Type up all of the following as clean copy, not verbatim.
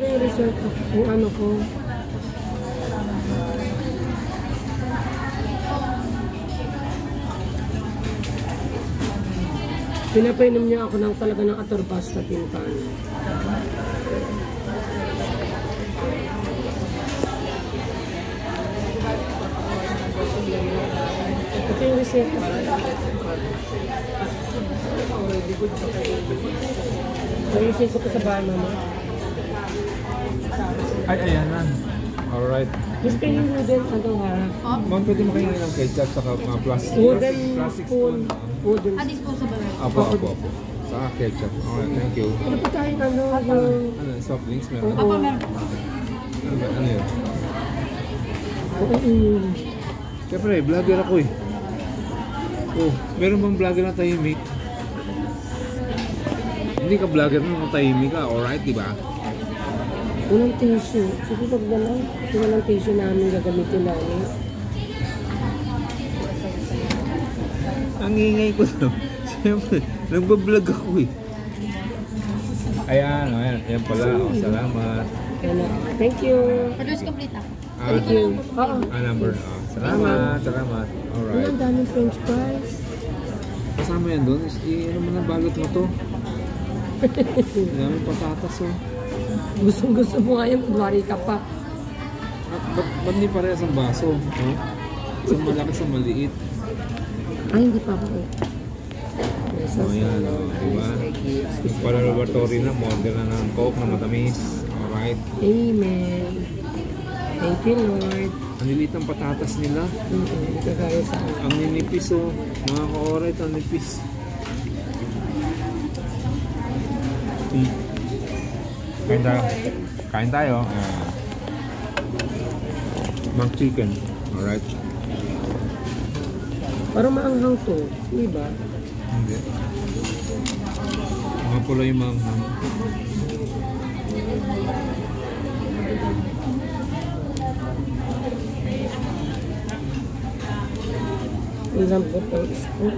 Yung resort ko, yung ano ko. Pinapainom niya ako ng talaga ng atorbasta pintan. Ito yung reseta. Naisip ko sa bahay, mama. Ay, ayan na. Alright. Gusto yung wooden, ano ha? Ma'am, pwede makainin ng ketchup sa plastic. Wooden Plastic spoon. Wooden Ah, disposable. Apo. Sa ketchup. Okay, thank you. Ano pa tayo, ano, yung... Ano, soft drinks meron? Apo, meron. Ano yun? Siyempre, vlogger ako eh. Oh, meron bang vlogger na tahimik? Hindi ka vlogger na tahimik ka, alright, di ba? Walang tissue. Sige, pag lang. Walang tissue namin gagamitin namin. Ang ingay ko na. Siyempre, nagbablog ako eh. Ayan, ayan pala. Oh, salamat. Ano, thank you. Address complete ako. Thank you. Oo. Number. Salamat. Alright. Ang daming french fries. Kasama yan doon. Ano mo na balot mo to? Ang daming patatas oh. Gusto mo nga yung kunwari ka pa. Ba't di parehas ang baso? Huh? Isang malaki sa maliit. Ay, hindi pa ako eh. Ayan, diba? Para laboratory na, model na ng Coke na matamis. Alright. Amen. Thank you, Lord. Ang lilit ng patatas nila. Kagaya sa akin. Ang ninipis oh. Mga ka-alright, ang nipis. Kain tayo. Mang chicken. Alright. Parang maanghang to. Di ba? Hindi. Mga pula yung manghang. Ang lambot ng spoon.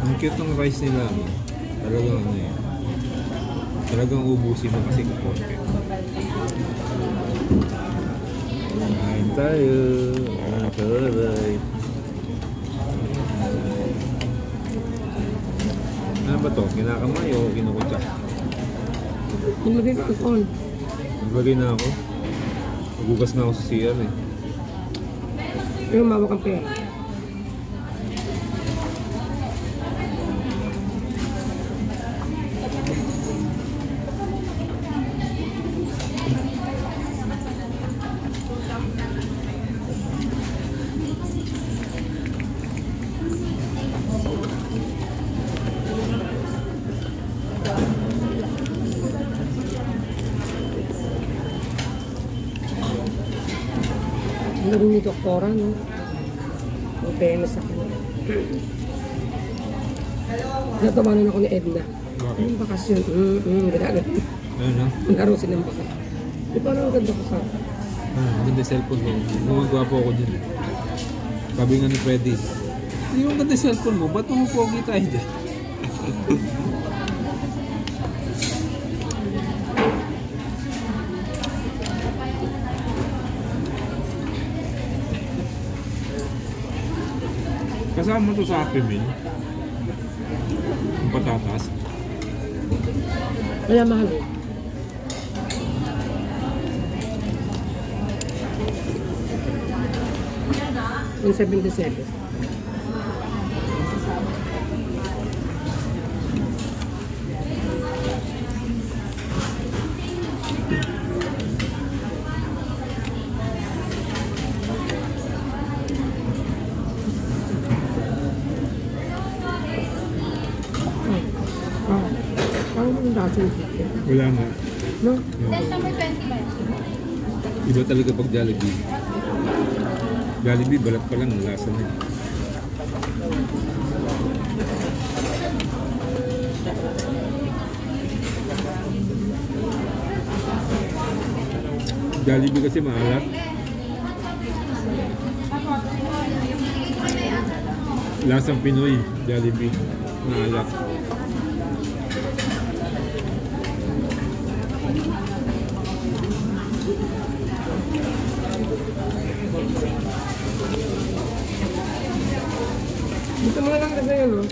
Ang cute ng rice nila. Talagang ano eh. Talagang ubusin mo kasi kakonti. Kain tayo. Alright. Ano ba to? Kinakamay o kinukutsa? Nilagay ko on. Naglagay na ako. Nagugas na ako sa CR eh. Yung mawak ang pera. Ano rin ni doktora, no? Ang famous ako. Natawanan ako ni Edna. Anong bakasyon? Ganagan. Ano na? Naglaro silang bakasyon. Di ba ang ganda ko sa akin? Maganda cellphone mo. Gumagawa po ako dyan. Sabi nga ni Freddy, hindi yung ganda cellphone mo, ba't pumupogi tayo dyan? Kasama to sa Happy Meal. Yung patatas. Kaya mahal. Yung 77. Parang yung dating chicken. Wala nga. No? Then number 20 ba? Iba talaga pag Jollibee. Jollibee, balat pa lang, lasa na. Jollibee kasi maalat. Lasang Pinoy, Jollibee. Naalak. Dito mo na lang kasi yun, no?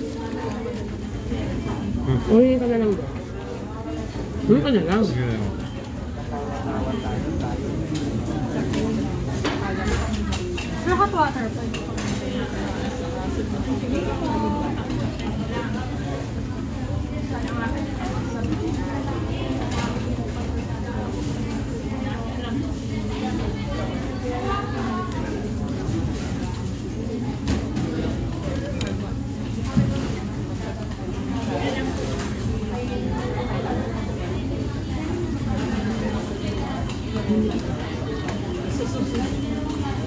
Uwi ka na lang. Uwi ka na lang. Sige na. Pero hot water po.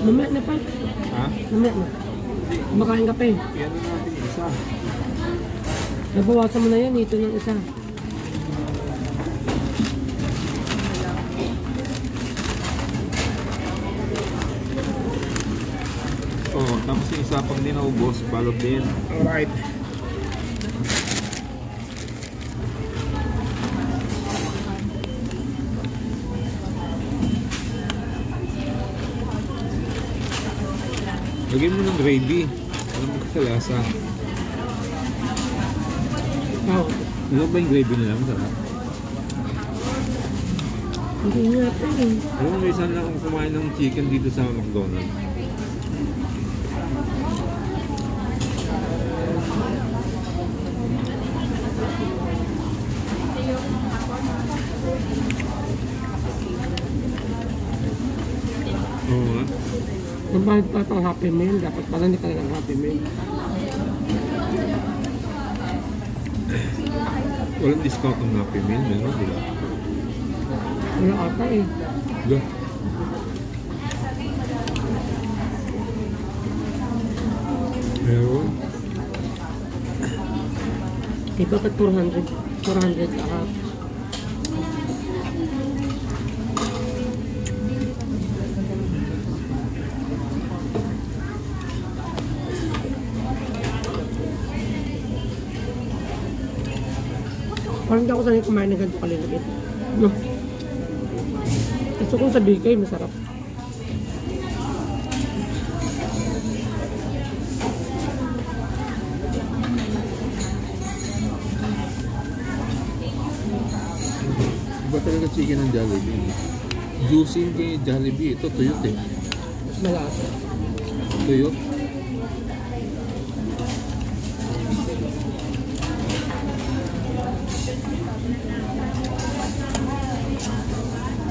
Mamaya na pa. Ha? Mamaya na. Kumakain ka pa eh. Yan na natin yung isa. Nabawasan mo na yan, ito ng isa. Oo, tapos yung isa pang di naubos, balot din. Alright. Lagyan mo ng gravy. Alam mo ka lasa. Oo. Alam ba yung gravy nila? Masarap. Hindi nga pa eh. Alam mo, may isa lang akong kumain ng chicken dito sa McDonald's. Oo nga. Magbayad pa pang Happy Meal. Dapat pala hindi ka na ng Happy Meal. Walang discount ng Happy Meal. Meron, di ba? Wala ata eh. Diba? Meron. Eh bakit 400? 400 ka. Parang hindi ako sanay kumain ng ganito kaliliit. No? Gusto kong sa BK, masarap. Iba talaga chicken ng Jollibee. Juicy kay Jollibee. Ito, tuyot eh. Malasa. Tuyot.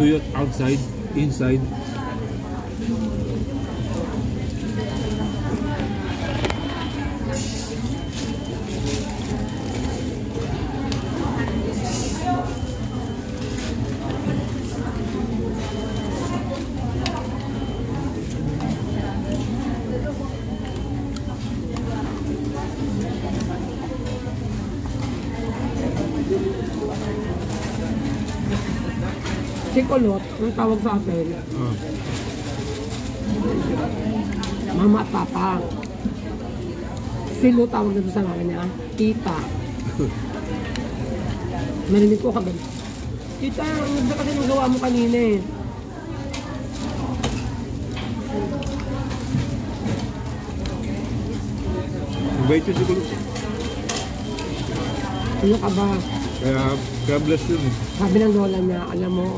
Tuyot outside, inside. Si Kulot, ang tawag sa akin, Ah. Mama at Papa. Si Lu tawag na sa mga niya, Tita. Narinig ko kagad. Tita, ang ganda kasi ng gawa mo kanina eh. Invite yun si Kulot. Ano ka ba? Kaya bless yun eh. Sabi ng lola niya, alam mo,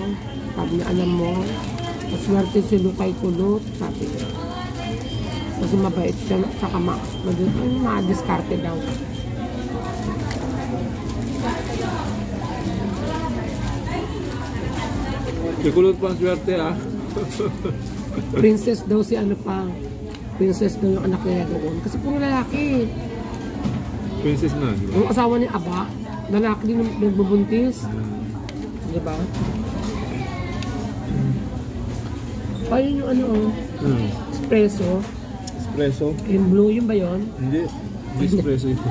maswerte si Lu kay Kulot, sabi niya. Kasi mabait siya, saka ma-discarte daw. Si Kulot pa ang swerte ah. Princess daw si ano pa. Princess daw yung anak niya doon. Kasi puro lalaki. Princess na, di ba? Yung asawa ni Aba, lalaki din nagbubuntis. Di ba? Ayun yung ano, espresso. Espresso? Yung blue, yung ba yun? Hindi. Hindi espresso ito.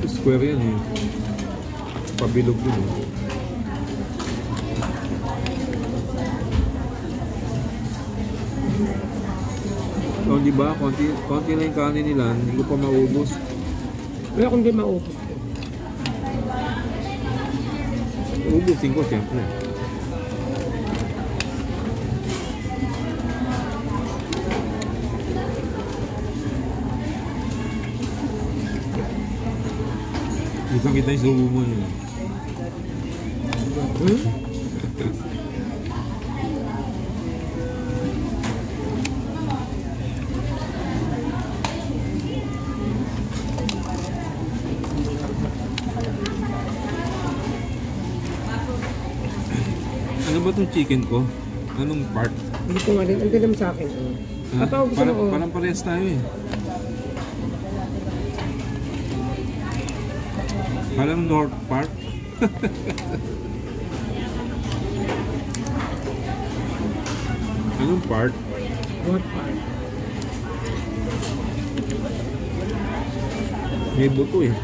Square yan eh. Pabilog yun eh. Di ba? Konti lang yung kanin nila, hindi ko pa maubos. Pero kung di maubos ko. Ubusin ko siyempre. Kita kita yung subo mo yun. Hmm? Ano ba itong chicken ko? Anong part? Hindi ko nga rin. Ang galam sa akin. Ha? Papa, gusto mo. Parang parehas tayo eh. Parang north part. Anong part? What part? May buto eh.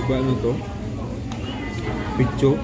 Diba ano to? Picho?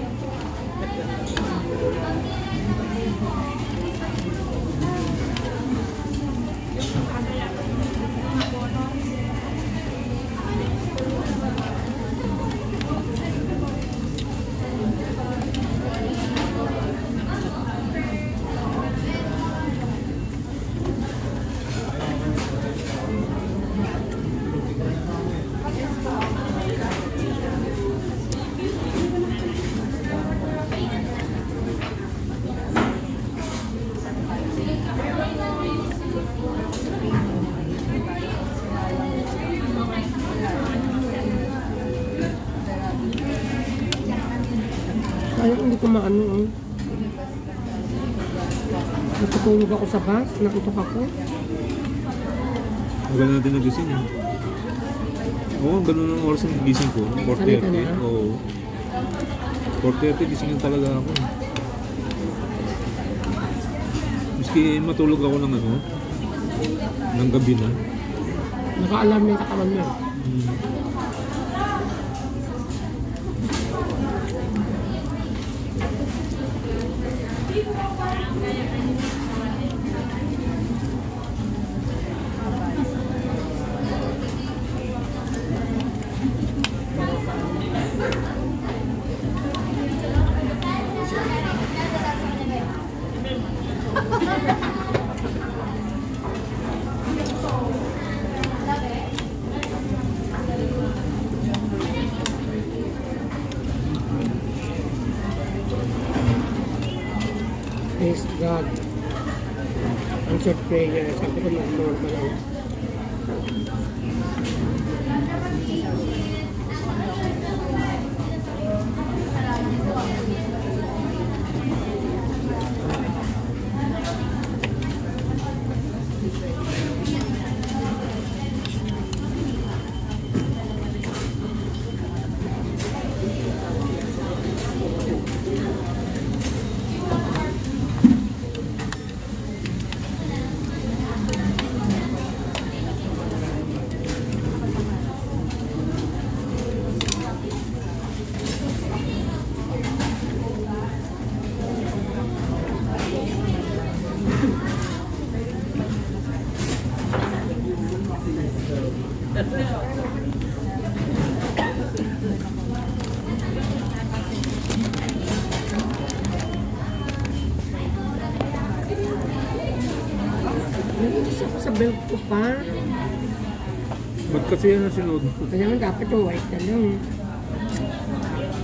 Ayaw, hindi ko maano. Natutulog ako sa bus. Nakutok ako. Tagal natin nagising eh. Oo, ganun ang oras ng gising ko. Sanay ka 4:30. na? Oo. 4:30 gising na talaga ako. Maski matulog ako ng ano, ng gabi na. Naka-alarm yung katawan mo. Praise God. Answered prayer. Sabi ko normal lang. Nainis ako sa belt ko pa. Ba't kasi yan ang sinod? Kaya nga dapat yung white na lang.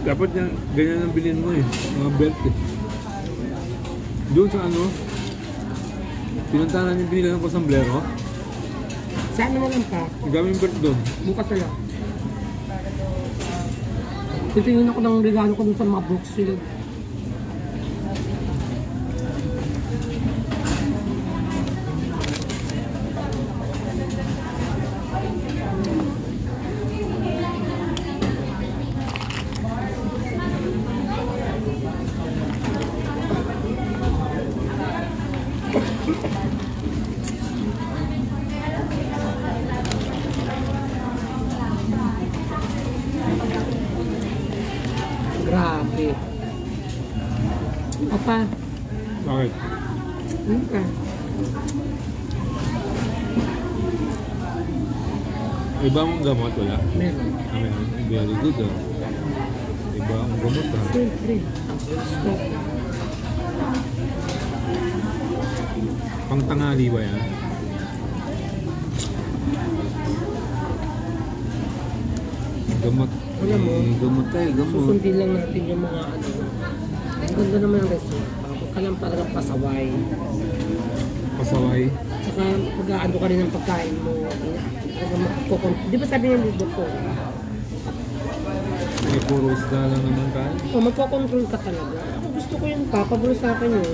Dapat yan, ganyan ang bilhin mo eh. Mga belt eh. Doon sa ano, pinuntahan namin binilan ko sa sombrero. Sa ano na lang pa? Gaming belt doon. Bukas na lang. Titingin ako ng regalo ko dun sa mga Brooksfield. Grabe. Papa, Bakit? Okay. Iba mong gamot, wala? Meron. Meron. Very good, ah. Iba ang gamot, ah. Siyempre. Stop. Pang tanghali ba yan? Gamot. Alam mo, Gamot tayo, gamot. susundin lang natin yung mga ano. Ang ganda naman ang resulta. Huwag ka lang talagang pasaway. Pasaway. Saka pag-aano ka rin ng pagkain mo. Di ba sabi niya ni Doktor? May puro isda lang naman tayo. Magkocontrol ka talaga. Ako gusto ko yun pa. Pabalo sa akin yun.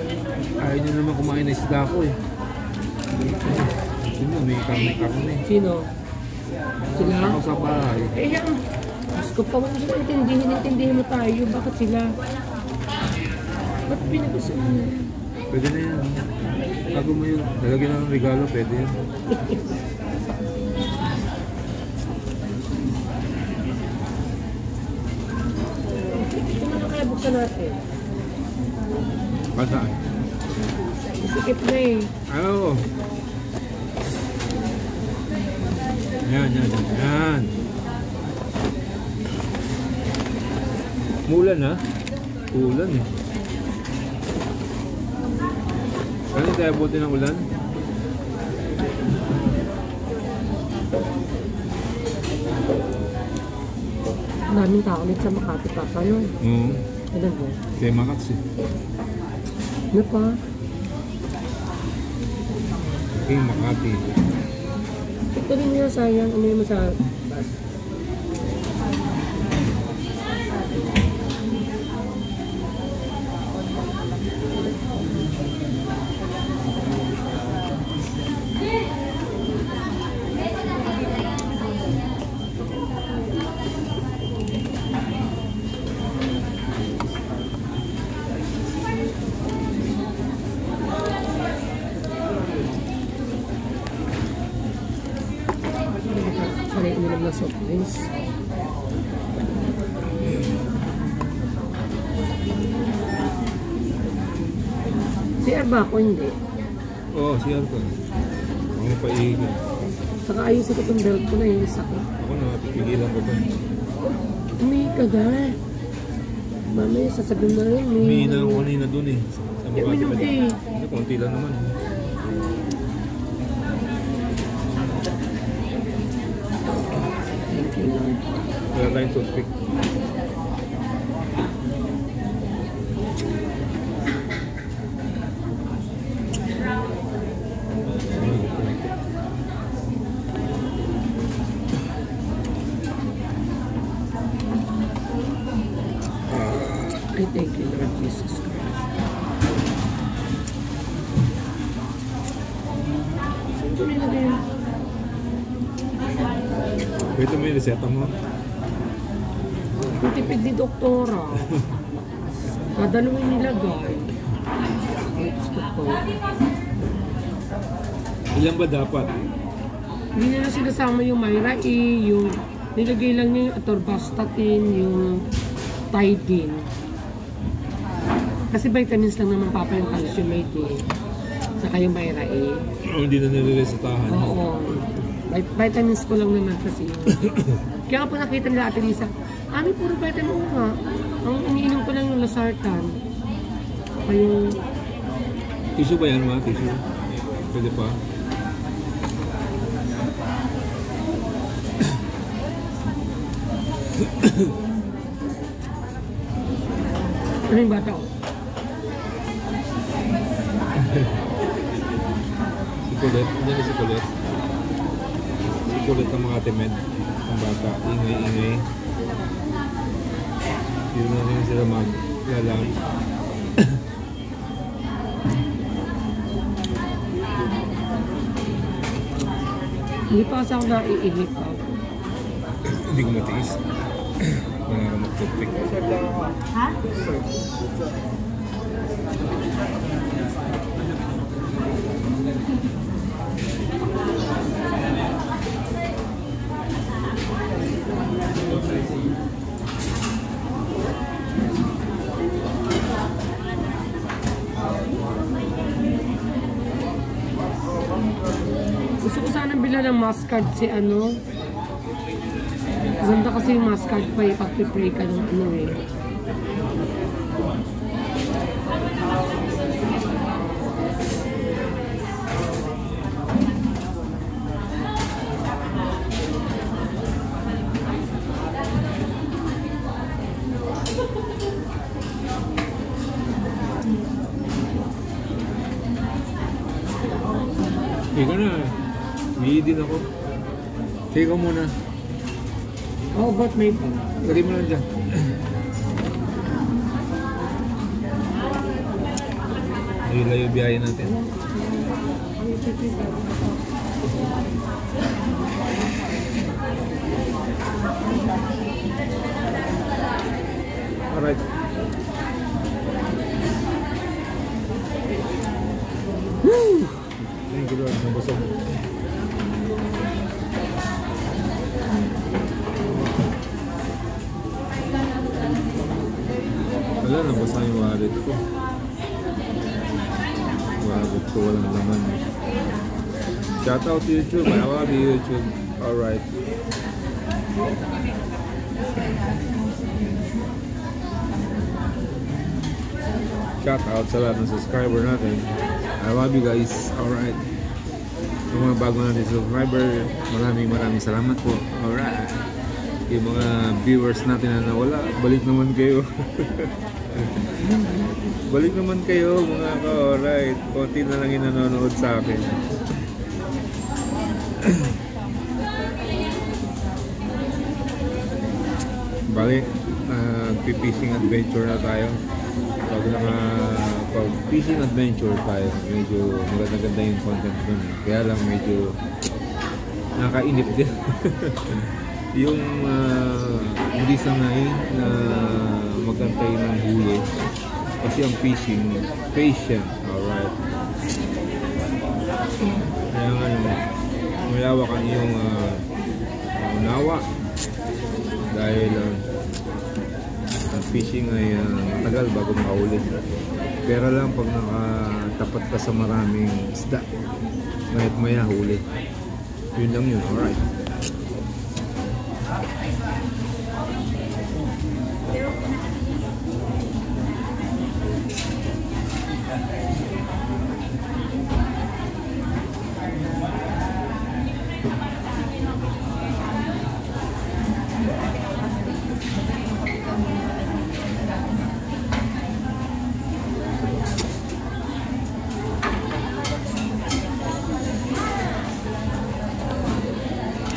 Ayaw nyo naman kumain na isda ko eh. Sino? May karne. Sino? Sila? Ako sa bahay. Eh yan. Diyos ko pa. Kung gusto ko intindihin mo tayo. Bakit sila? Ba't pinag-gusto mo na? Pwede na yan. Tago mo yun. Lalagyan na ng regalo, pwede yan. Ito na kaya buksan natin. Pataan. Isikip na eh. Oo. Yan. Mulan ha? Ulan eh. Ano tayo buti ng ulan? Daming tao ulit sa Makati pa. Paano? Oo. Ilan mo? Kaya Makats eh. Ano pa? Kaya Makati. Ito rin nyo sayang. Ano yung sa bus? Para uminom ng soft drinks. CR ba ako? Hindi. Oo, siya ko. Ako napaiigil. Saka ayusin ko itong belt ko na yung isa ko. Ako napipigilan ko ba? May kagat. Mamaya sasabihin na rin. Umiinan ako kanina dun eh. Sa Makati uminom pa ka eh. Hindi, konti lang naman. Thank you, Lord. Wala tayong toothpick. I thank you, Lord Jesus Christ. Ito nilagay yun. Ito mo yung reseta mo. Ang tipid ni Doktora. Madalawin nilagay. Ay, gusto ko. Ilan ba dapat? Hindi nila sinasama yung Myra E, yung nilagay lang niya yung atorvastatin, yung Tidin. Kasi vitamins lang naman papa yung calciumate eh. Saka yung Myra E. O hindi na niliresetahan. Oo. Vitamins ko lang naman kasi yun. Kaya nga po nakita nila Ate Lisa, ano puro vitamin O nga. Ang iniinom ko lang yung Losartan. Saka yung Tissue ba yan ma? Tissue? Pwede pa? ano yung bata ko? Si Colette. Yan si Colette. Si Colette ang mga timed. Ang bata. Ingay-ingay. Hindi na rin sila maglalang. Hindi pa kasi ako naiinip pa. Hindi ko matiis. Wala ka mag-toothpick. Ha? nabila ng mustard si ano. Ganda kasi yung mustard pa eh, pag-pray ka ng ano eh. Ika na. May din ako. Sige ko muna. Oh, but may pa. Lagay mo lang dyan. Layo biyahe natin. Alright. Woo! Thank you Lord, nabusog. Wala, nabasa yung wallet ko. Wallet ko walang laman. Shout out to YouTube, I love you YouTube. Alright. Shout out sa lahat ng subscriber natin. I love you guys. Alright. Yung mga bago natin subscriber, maraming salamat po. Alright. Yung mga viewers natin na nawala, balik naman kayo. Balik naman kayo mga ka. Alright. Konti na lang yung nanonood sa akin. Balik. Fishing adventure na tayo. Pag fishing adventure tayo, medyo maganda yung content dun. Kaya lang medyo nakainip din. Yung hindi sanay na magantay ng huli. Kasi ang fishing, patient. Alright. Kaya nga malawak ang iyong unawa. Dahil ang fishing ay matagal bago makahuli. Pero lang pag nakatapat ka sa maraming isda, kahit maya huli. Yun lang yun, alright.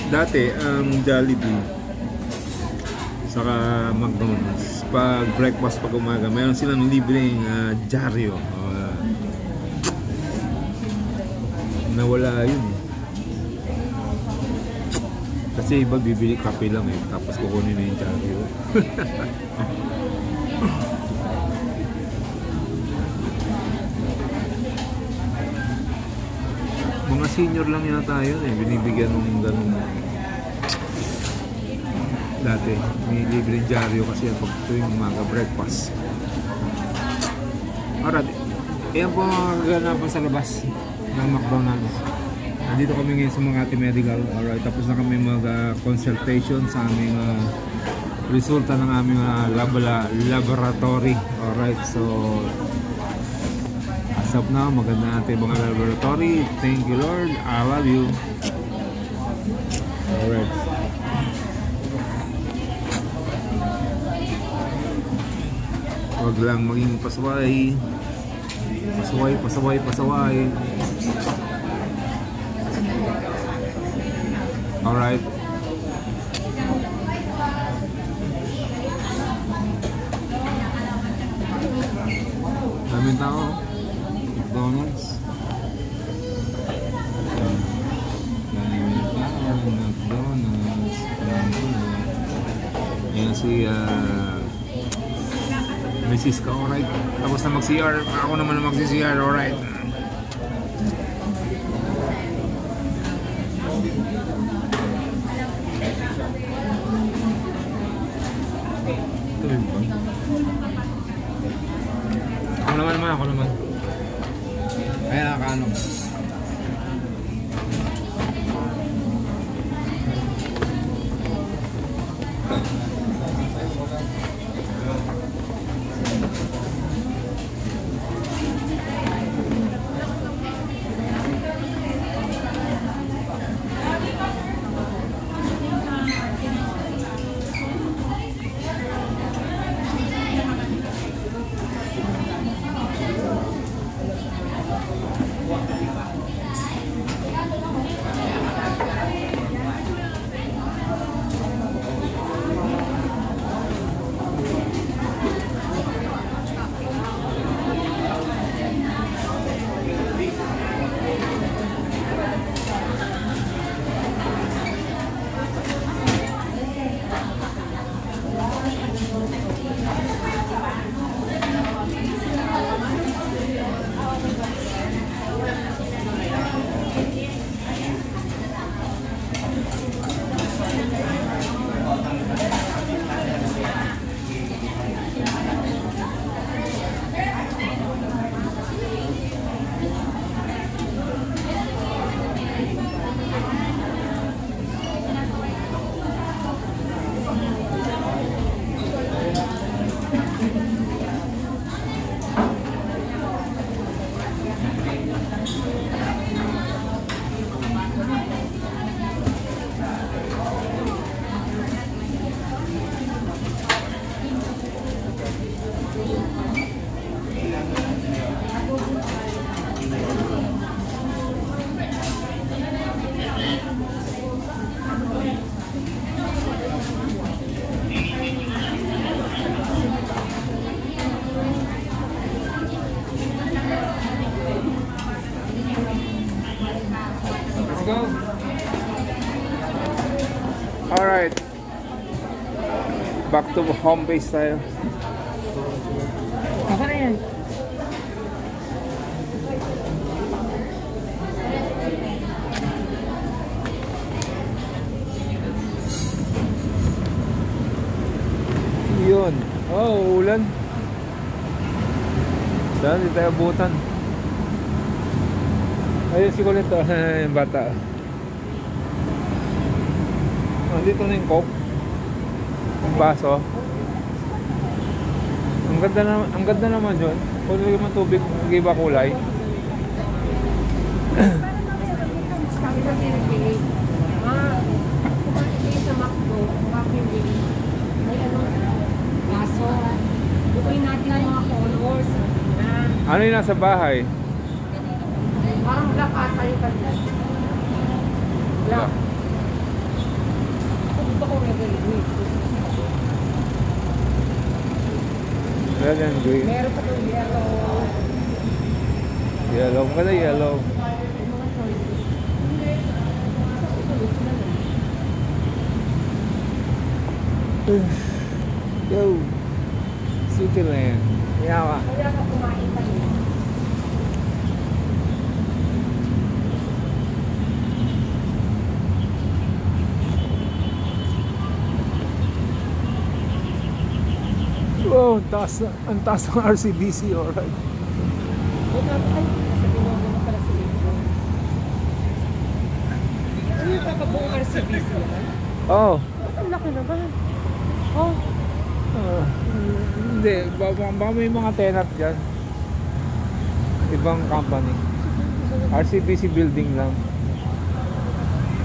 Dati ang Jollibee saka McDonald's pag breakfast pag umaga mayroon silang libreng dyaryo. Nawala yun kasi iba bibili kape lang eh tapos kukunin na yung dyaryo. Mga senior lang yata yun eh, binibigyan ng ganun. Dati, may libreng dyaryo kasi pag tuwing umaga breakfast. Alright, yan po ang kaganapan sa labas ng McDonald's. Nandito kami ngayon sa mga medical. Alright, tapos na kami mag-consultation sa aming resulta ng aming laboratory. Alright, so as of now, maganda natin mga laboratory. Thank you Lord, I love you. Alright. Huwag lang maging pasaway. Pasaway. Alright. Daming tao. McDonald's. Yan si Mrs. ka, alright. Tapos na mag-CR. Ako naman na mag-CR, alright. Ako naman. Kaya nakakaano. go. Alright. Back to home base tayo. Ako na yan. Yun. Oh, ulan. Saan di tayo abutan? Ayun si Colette. Yung bata. Dito na yung coke. Yung baso. Ang ganda naman yun. Kung lagyan mo tubig, mag-iba kulay. Sabi ko sinipili. Kumain kayo sa McDo. Bakit may baso. Bukuin natin ang mga colors. Ano yung nasa bahay? Parang black ata yung kanya. Black. Gusto ko red and green. Red and green. Meron pa itong yellow. Yellow. Maganda yellow. Yung mga choices. Sa susunod sila na. Yo. Cityland. Yawa. Kaya ka kumain tayo. Oh, ang taas ng RCBC, alright. Ay, nasa binogo na pala si Lito. Ano yung kakabuong RCBC yan? Oh. Ang laki naman. Oh. Hindi, baka may mga tenant dyan. Ibang company. RCBC building lang.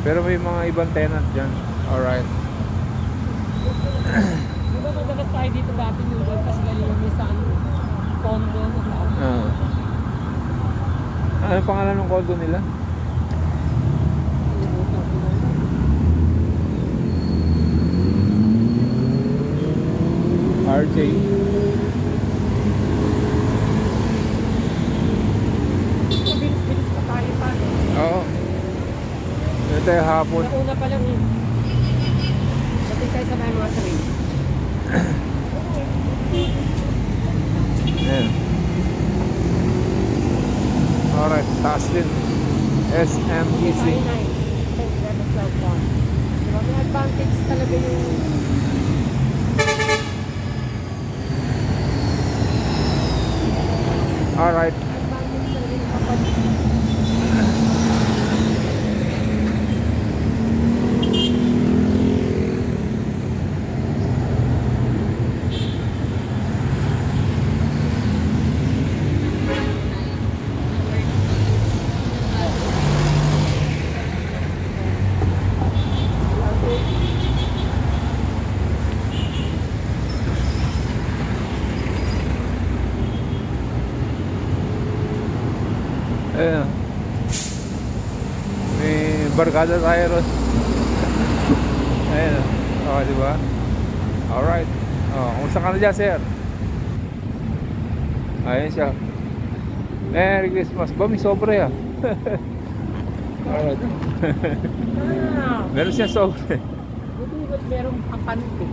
Pero may mga ibang tenant dyan. Alright. Diba madalas tayo dito dati yung kasi yung isang condo na tao. Ano pangalan ng condo nila? RJ. Bilis-bilis pa tayo pa. Oo. Ito yung hapon. Nauna pa lang yun. Pati tayo sa mga train. Ayan. Alright, taas din. SMEC. May advantage talaga yung Alright. advantage talaga yung kapatid. Ayan. May barkada tayo ron. Ayan. O, diba? Alright. O, kumusta ka na dyan, sir? Ayan siya. Merry Christmas. Ba, may sobre ah. Alright. Meron siya sobre. Buti ba't merong kapanti?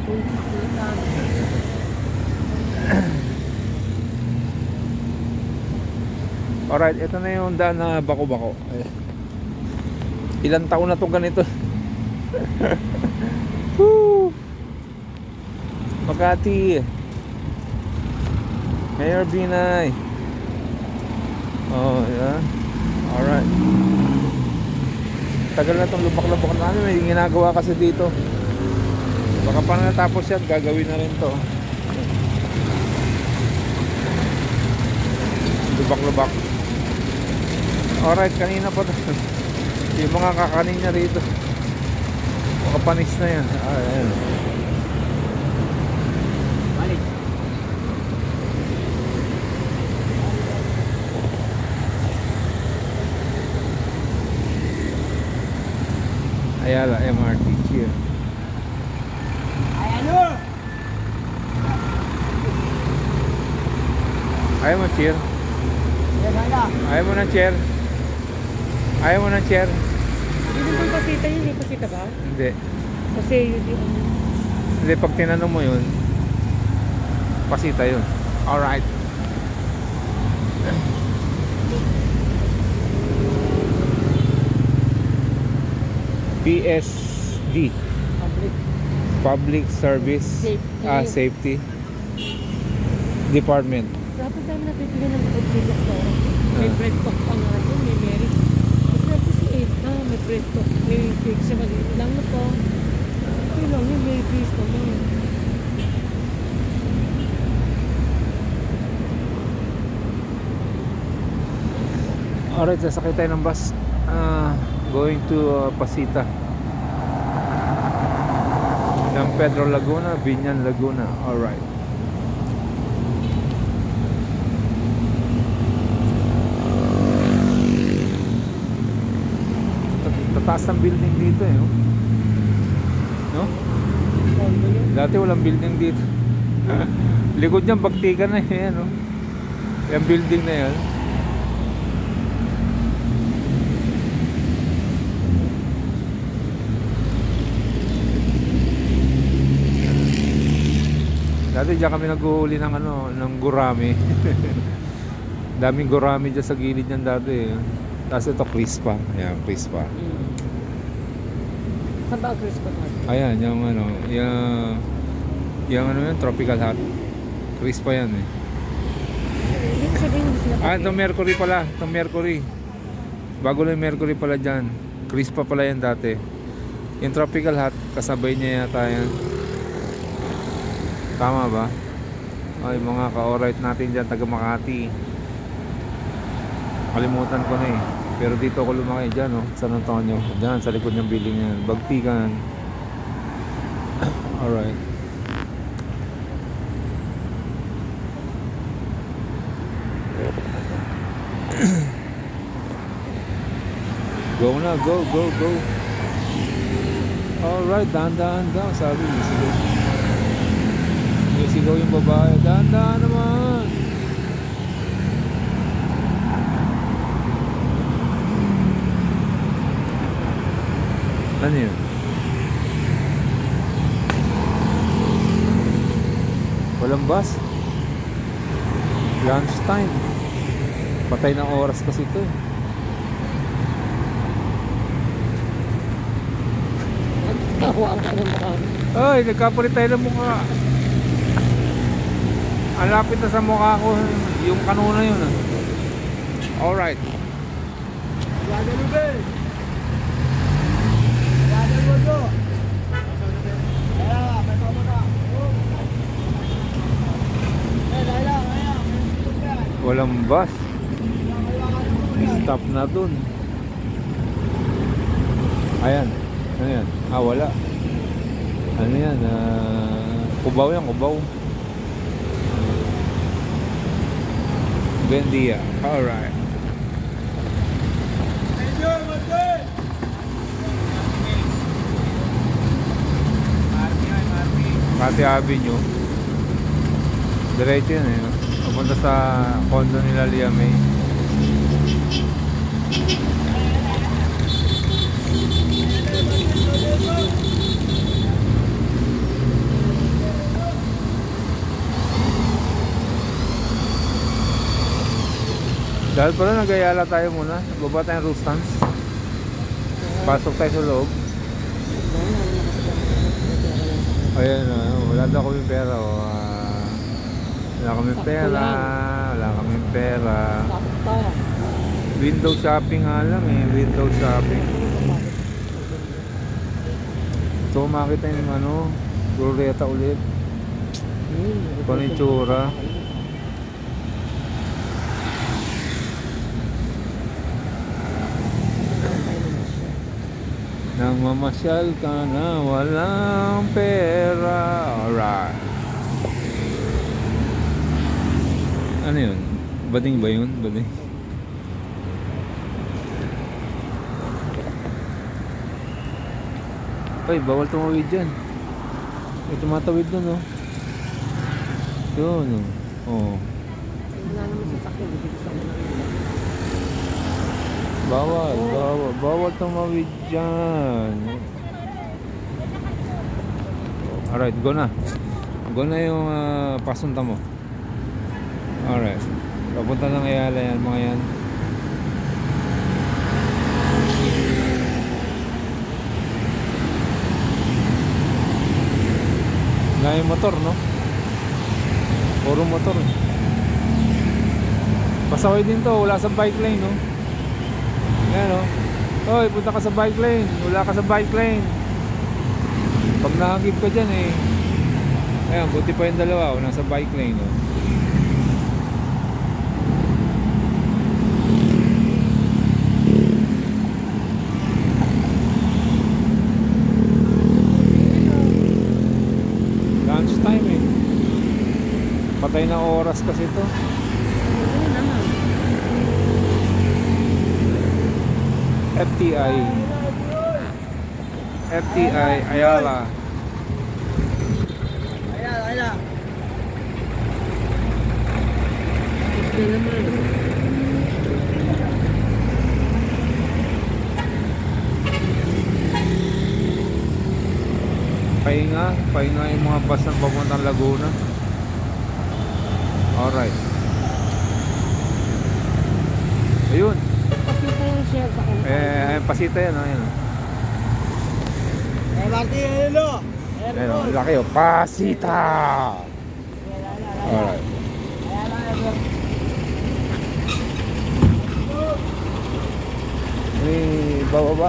Kung makita. Alright, ito na yung daan na bako-bako. Ilang taon na itong ganito. Woo! Makati. Mayor Binay. Oh, yan. Alright. Tagal na itong lubak-lubak namin. May ginagawa kasi dito. Baka pa natapos yan, gagawin na rin to. Lubak-lubak. Alright, kanina pa yung mga kakanin niya rito. Makapanis na yan. Ayan. Balik. Ayala MRT Cheer. Ayaw mo cheer? Ayaw mo na cheer? Ayaw mo ng chair? Hindi naman pasita yun eh. Pasita ba? Hindi. Kasi yun. Hindi, pag tinanong mo yun, pasita yun. Alright. PSD. Public Service Safety. Safety Department. Dapat tayo nabibigyan ng food ko. May bread talk pa nga doon, may merit. Kasi natin si Ed, may bread talk. May cake siya maliit lang na po. Yun lang, yung may piece naman. Alright, sasakay tayo ng bus. Going to Pasita. Ng Pedro Laguna, Binyan Laguna. Alright. Tataas ng building dito eh. No? Dati walang building dito. Likod niyan, Bagtikan na yan. No? Yung building na yan. Dati diyan kami naghuhuli ng ng gurami. Daming gurami diyan sa gilid niyan dati. Tapos ito crispa. Ayan, crispa. Saan ba ang crispa natin? Ayan, yung yung tropical hot. Crispa yan eh. Hindi ko sabihin hindi sila Itong Mercury pala. Itong Mercury. Bago lang yung Mercury pala dyan. Crispa pala yan dati. Yung tropical hot, kasabay niya yata yan. Tama ba? Ay, mga ka-alright natin dyan, taga Makati. Kalimutan ko na eh. Pero dito ako lumaki dyan, San Antonio. Dyan, sa likod ng building yan. Bagtikan. Alright. Go na, go, go, go. Alright, dahan-dahan daw. Sabi, sige. Sigaw yung babae. Dahan-dahan naman. Ano yun? Walang bus. Lunch time. Patay ng oras kasi ito eh. Tawa ka ng mukha. Ay, nagkapalit tayo ng mukha. Ang lapit na sa mukha ko yung kanuna yun. Alright. Walang bus. Stop na dun. Ayan. Ano yan? Wala. Ano yan? Cubao yan, Cubao. Bendia. Alright. Makati Avenue. Diretso yan eh. Papunta sa condo nila Liamay. Dahil pala nagayala tayo muna. Baba tayong Rustans. Pasok tayo sa loob. Ayan, wala daw kami pera. Wala kami pera. Wala kami pera. Window shopping nga lang eh. Window shopping. So makita yung Glorieta ulit. Konitsura. Nang mamasyal ka na walang pera. Alright. Ano yun? Bading ba yun? Bading. Ay, bawal tumawid dyan. May tumatawid dun Yun Wala naman sasakyan. Bawal tumawid dyan. Alright, go na. Go na yung pasunta mo. Alright. Papunta ng Ayala yan, mga yan. Na yung motor, no? Puro motor. Pasaway din to, wala sa bike lane, no? Ayan, no? Hoy, punta ka sa bike lane. Wala ka sa bike lane. Pag nakagib ka dyan, eh. Ayan, buti pa yung dalawa, nasa bike lane, no? Lunch time, eh. Patay na oras kasi to. Ano naman? FTI Ayala. Ito naman. Pahinga yung mga bus ng papuntang Laguna. Alright. Ayun. Kasi ito yung share sa akin. Pasita yan, ayun. Marty, hello. Ayun, laki oh. Pasita! Alright. Bababa.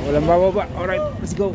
Walang bababa. Alright, let's go.